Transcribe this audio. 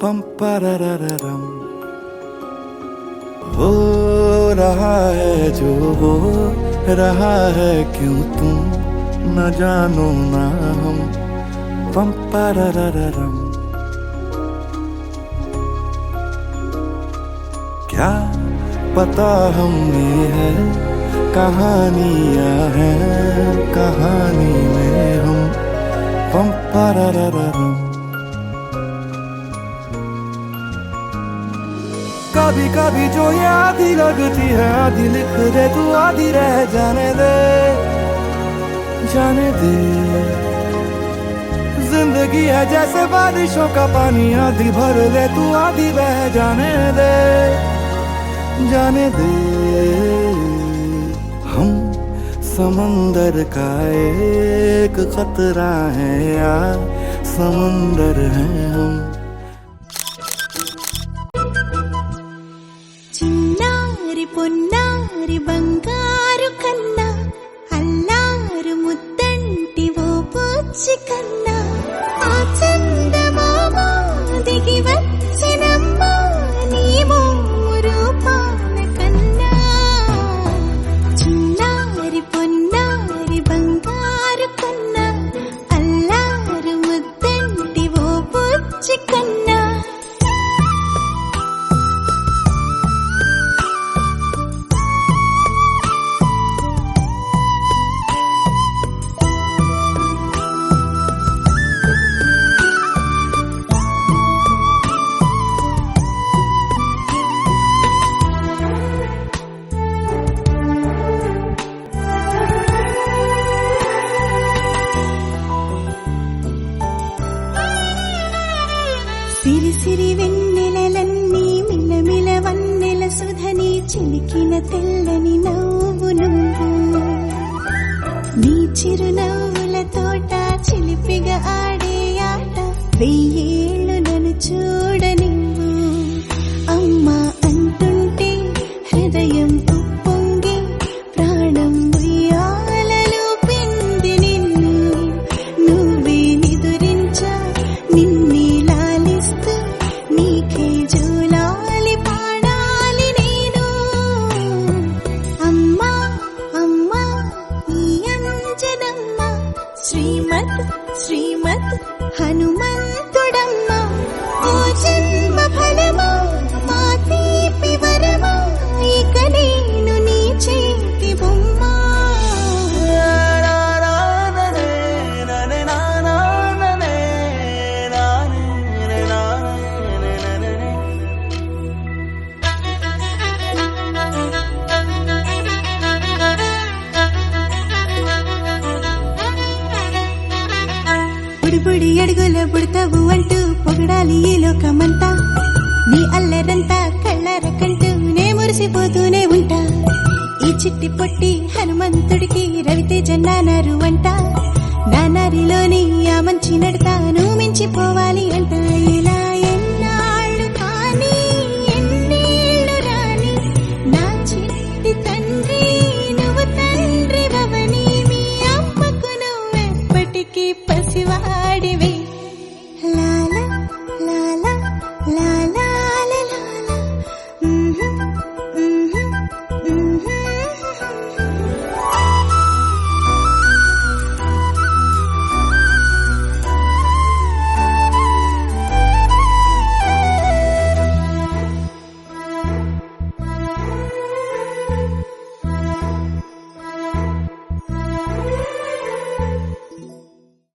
पम्पररररम हो रहा है जो हो रहा है, क्यों तुम न जानो ना हम। पम्पररररम क्या पता हमने है कहानियां हैं कहानी में हम। पम्पररररम कभी कभी जो ये आधी लगती है आधी लिख दे तू आधी रह जाने दे जाने दे। जिंदगी है जैसे बारिशों का पानी आधी भर दे तू आधी बह जाने दे जाने दे। हम समंदर का एक खतरा है या समंदर हैं हम। చిన్నారి పొన్నారి బంగారు కన్నా అల్లారు ముద్దంటి ఓ బుజ్జి కన్నా ఆ చందమామ దిగి వచ్చినమ్మ నీ రూపాల కన్నా। చిన్నారి పొన్నారి బంగారు కన్నా అల్లారు ముద్దంటి ఓ బుజ్జి కన్నా। సిరి సిరి వెన్నెలలన్నీ మిలమిల వన్నెల సుధని చిలికిన తెల్లని నవ్వు నువ్వు। నీ చిరునవ్వుల తోట చిలిపిగా ఆడే ఆట వెయ్యేళ్ళు నన్ను చూడనివ్వు। అమ్మా అంటుంటే హృదయం ఉప్పొంగి ప్రాణం ఉయ్యాలలో పిండి నిన్ను నువ్వే నిదురించా నిన్నే నీకే జూలాలి పాడాలి నేను। అమ్మా అమ్మా ఈ అంజనమ్మ శ్రీమత్ శ్రీమత్ హనుమంతుడమ్మ ఓ జన్మ ఫలమా మా తీపి వరమా ఇక నేను నీ చేతి బొమ్మ। బుడిబుడి అడుగుల బుడతావు అంటూ పొగడాలి ఈ లోకమంతా నీ అల్లరంతా కళ్ళారకంటూ నే మురిసిపోతూనే ఉంటా। ఈ చిట్టి పొట్టి హనుమంతుడికి రవితేజ నానారు అంట నానారిలోని ఆ మంచి నడతా నువ్వు మించిపోవాలి।